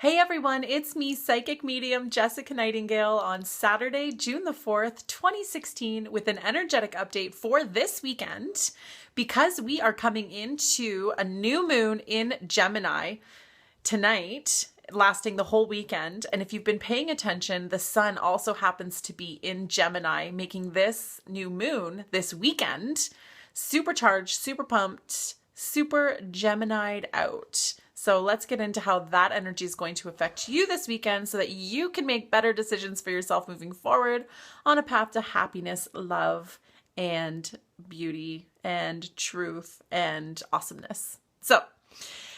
Hey everyone, it's me, psychic medium Jessica Nightingale, on Saturday, June the 4th, 2016, with an energetic update for this weekend because we are coming into a new moon in Gemini tonight, lasting the whole weekend. And if you've been paying attention, the sun also happens to be in Gemini, making this new moon this weekend supercharged, super pumped, super Gemini'd out. So let's get into how that energy is going to affect you this weekend so that you can make better decisions for yourself moving forward on a path to happiness, love, and beauty, and truth, and awesomeness. So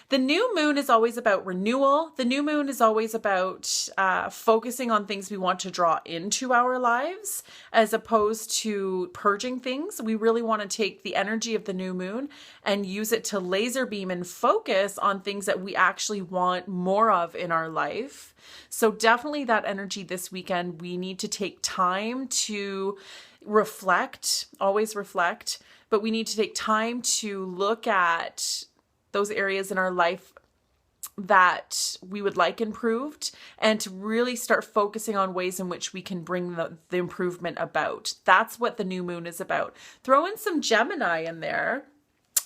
the new moon is always about renewal. The new moon is always about focusing on things we want to draw into our lives as opposed to purging things. We really want to take the energy of the new moon and use it to laser beam and focus on things that we actually want more of in our life. So definitely that energy this weekend, we need to take time to reflect, always reflect, but we need to take time to look at those areas in our life that we would like improved and to really start focusing on ways in which we can bring the improvement about. That's what the new moon is about. Throw in some Gemini in there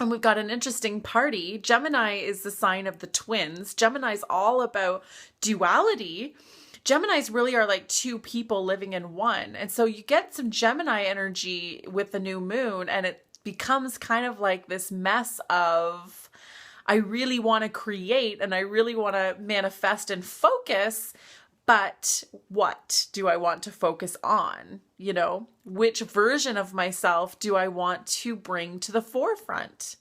and we've got an interesting party. Gemini is the sign of the twins. Gemini is all about duality. Geminis really are like two people living in one. And so you get some Gemini energy with the new moon and it becomes kind of like this mess of, I really want to create and I really want to manifest and focus, but what do I want to focus on? You know, which version of myself do I want to bring to the forefront?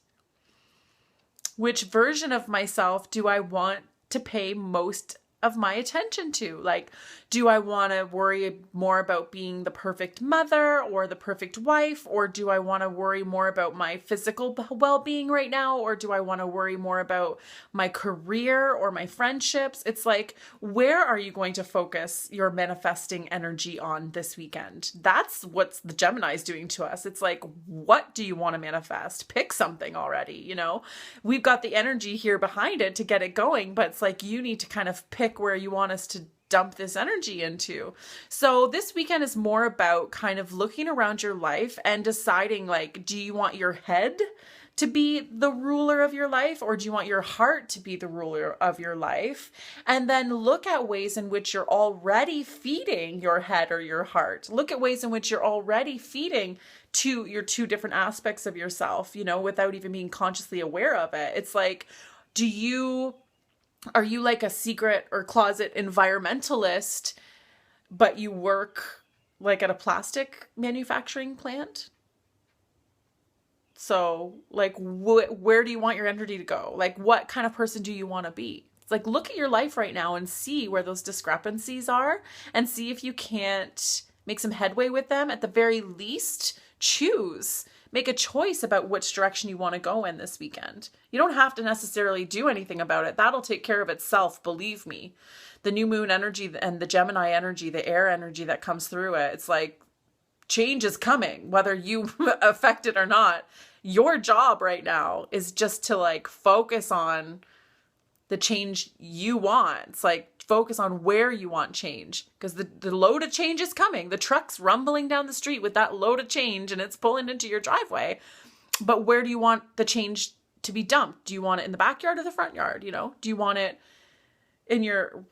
Which version of myself do I want to pay most of my attention to? Like, do I want to worry more about being the perfect mother or the perfect wife? Or do I want to worry more about my physical well-being right now? Or do I want to worry more about my career or my friendships? It's like, where are you going to focus your manifesting energy on this weekend? That's what the Gemini is doing to us. It's like, what do you want to manifest? Pick something already, you know? We've got the energy here behind it to get it going, but it's like, you need to kind of pick where you want us to dump this energy into. So this weekend is more about kind of looking around your life and deciding, like, do you want your head to be the ruler of your life or do you want your heart to be the ruler of your life? And then look at ways in which you're already feeding your head or your heart. Look at ways in which you're already feeding to your two different aspects of yourself, you know, without even being consciously aware of it. It's like, are you like a secret or closet environmentalist, but you work like at a plastic manufacturing plant? So like, where do you want your energy to go? Like, what kind of person do you want to be? It's like, look at your life right now and see where those discrepancies are and see if you can't make some headway with them. At the very least, make a choice about which direction you want to go in this weekend. You don't have to necessarily do anything about it. That'll take care of itself, believe me. The new moon energy and the Gemini energy, the air energy that comes through it, it's like change is coming, whether you affect it or not. Your job right now is just to like focus on the change you want. It's like, focus on where you want change because the load of change is coming. The truck's rumbling down the street with that load of change and it's pulling into your driveway. But where do you want the change to be dumped? Do you want it in the backyard or the front yard? You know, do you want it in your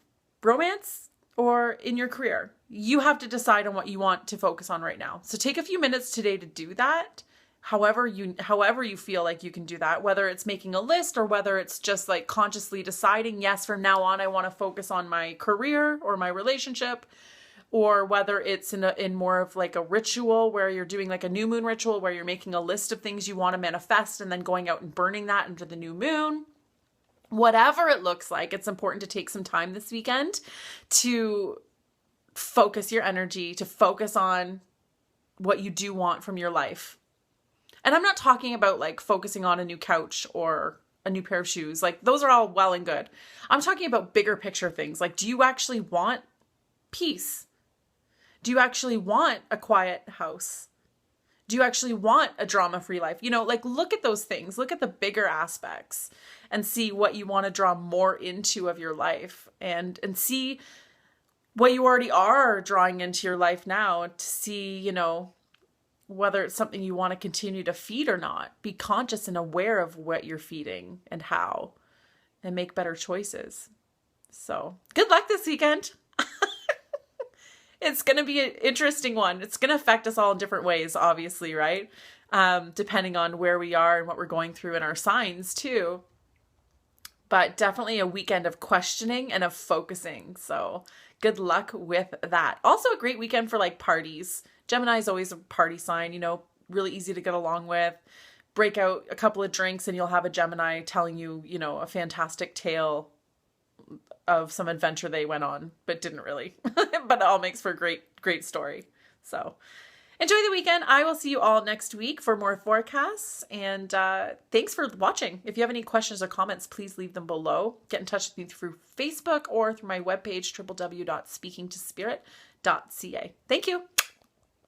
romance or in your career? You have to decide on what you want to focus on right now. So take a few minutes today to do that. However you feel like you can do that, whether it's making a list or whether it's just like consciously deciding, yes, from now on, I want to focus on my career or my relationship, or whether it's in more of like a ritual where you're doing like a new moon ritual where you're making a list of things you want to manifest and then going out and burning that into the new moon. Whatever it looks like, it's important to take some time this weekend to focus your energy, to focus on what you do want from your life. And I'm not talking about like focusing on a new couch or a new pair of shoes. Like those are all well and good. I'm talking about bigger picture things. Like, do you actually want peace? Do you actually want a quiet house? Do you actually want a drama-free life? You know, like look at those things, look at the bigger aspects and see what you want to draw more into of your life, and see what you already are drawing into your life now, to see, you know, whether it's something you want to continue to feed or not. Be conscious and aware of what you're feeding and how, and make better choices. So good luck this weekend. It's going to be an interesting one. It's going to affect us all in different ways, obviously, right? Depending on where we are and what we're going through in our signs too. But definitely a weekend of questioning and of focusing. So good luck with that. Also a great weekend for like parties. Gemini is always a party sign, you know, really easy to get along with. Break out a couple of drinks and you'll have a Gemini telling you, you know, a fantastic tale of some adventure they went on, but didn't really. But it all makes for a great story. So enjoy the weekend. I will see you all next week for more forecasts. And thanks for watching. If you have any questions or comments, please leave them below. Get in touch with me through Facebook or through my webpage, www.speakingtospirit.ca. Thank you.